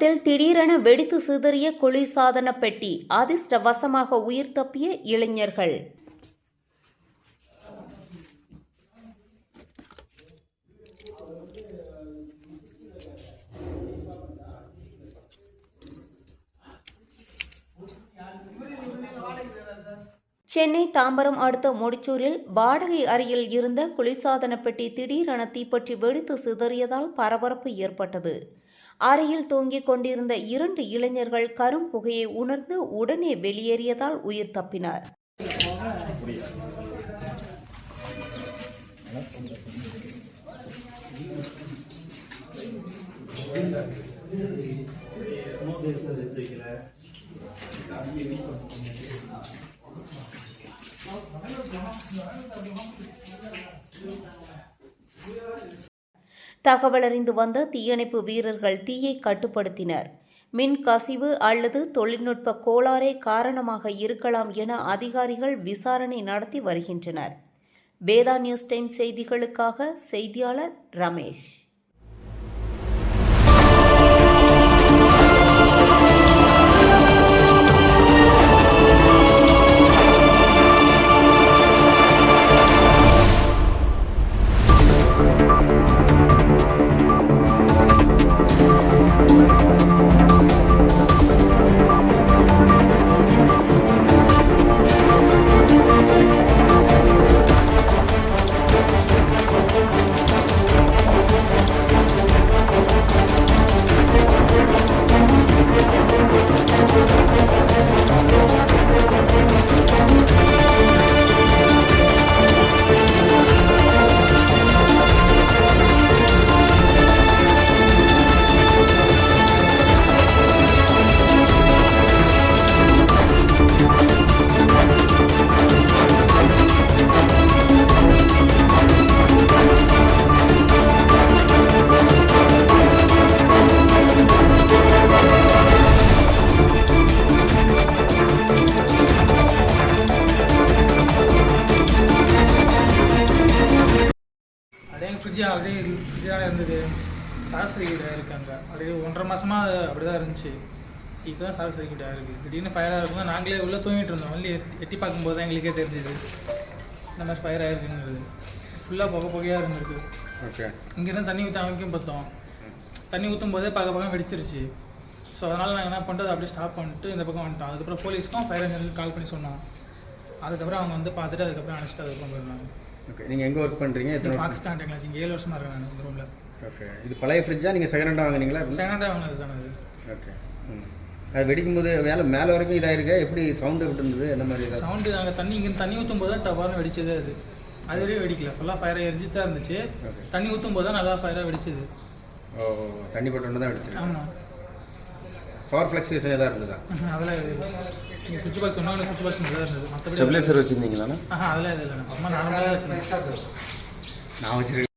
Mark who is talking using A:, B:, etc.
A: தாம்பரத்தில் திடீரென வெடித்து சிதறிய குளிர்சாதன பெட்டி, அதிர்ஷ்டவசமாக உயிர் தப்பிய இளைஞர்கள். சென்னை தாம்பரம் அடுத்த முடிச்சூரில் வாடகை அறையில் இருந்த குளிர்சாதன பெட்டி திடீரென தீப்பற்றி வெடித்து சிதறியதால் பரபரப்பு ஏற்பட்டது. அறையில் தூங்கிக் கொண்டிருந்த 2 இளைஞர்கள் கரும் புகையை உணர்ந்து உடனே வெளியேறியதால் உயிர் தப்பினர். தகவலறிந்து வந்த தீயணைப்பு வீரர்கள் தீயை கட்டுப்படுத்தினர். மின் கசிவு அல்லது தொழில்நுட்ப கோளாறே காரணமாக இருக்கலாம் என அதிகாரிகள் விசாரணை நடத்தி வருகின்றனர். வேதா நியூஸ் டைம் செய்திகளுக்காக செய்தியாளர் ரமேஷ்.
B: ஃப்ரிட்ஜாக இருந்தது. சரஸ்வதி கிட்ட இருக்காங்க. அப்படியே 1.5 மாதமாக அப்படி தான் இருந்துச்சு. இப்போ தான் சரஸ்வதி கிட்ட இருக்குது. திடீர்னு ஃபயராக இருக்கும். நாங்களே உள்ளே தூங்கிட்டு இருந்தோம். வந்து எட்டி பார்க்கும்போது தான் எங்களுக்கே தெரிஞ்சுது இந்த மாதிரி ஃபயர் ஆகிருக்குங்கிறது. ஃபுல்லாக புகையாக இருந்திருக்கு.
C: ஓகே.
B: இங்கேருந்து தண்ணி ஊற்ற அமைக்கும் பார்த்தோம். தண்ணி ஊற்றும் போதே பக்கம் வெடிச்சிருச்சு. ஸோ அதனால் நாங்கள் என்ன பண்ணுறது, அப்படியே ஸ்டாப் பண்ணிட்டு இந்த பக்கம் வந்துட்டோம். அதுக்கப்புறம் போலீஸ்க்கும் ஃபயர் இன்ஜினுக்கு கால் பண்ணி சொன்னோம். அதுக்கப்புறம் அவங்க வந்து பார்த்துட்டு அதுக்கப்புறம் அனுப்பிச்சிட்டு அதுக்கப்புறம் போயிருந்தாங்க.
C: ஓகே. நீங்கள் எங்கே ஒர்க் பண்ணுறீங்க?
B: ஃபாக்ஸ் கான்டாக்டில் ஆச்சு. இங்கே 7 வருஷமாக இருக்கேன் நான் இந்த ரூமில்.
C: ஓகே. இது பழைய ஃப்ரிட்ஜாக நீங்கள் செகண்ட் ஹேண்டாக வாங்கினீங்களா?
B: செகண்ட் ஹேண்டாக வாங்கினது தானே அது.
C: ஓகே. அது வெடிக்கும் போது மேலே வரைக்கும் இதாகிருக்கு. எப்படி சவுண்டு எப்படி இருந்தது? என்ன மாதிரி
B: சவுண்டு? நாங்கள் இங்கே தண்ணி ஊற்றும் போது தான் டபார்னு வெடிச்சது. அது வரையும் வெடிக்கல. ஃபுல்லாக ஃபயராக எரிஞ்சிட்டு தான் இருந்துச்சு. தண்ணி ஊற்றும் போது தான் நல்லா ஃபயராக வெடிச்சது.
C: ஓ, தண்ணி போட்டு தான் வெடிச்சது.
B: ஆமாம்.
C: பவர் ஃப்ளக்சுவேஷன் எதாவது இருந்ததா?
B: அதெல்லாம் நீங்கள் சுவிட்ச் பாக்ஸ் சொன்னாங்க. சுவிட்ச் பாக்ஸ் நல்லா இருந்தது.
D: ஸ்டெபிலைசர் வச்சுருந்தீங்களா?
B: அதெல்லாம் இது இல்லை. சும்மா நார்மலாக வச்சுருந்தேன்.
C: நான் வச்சுருக்கேன்.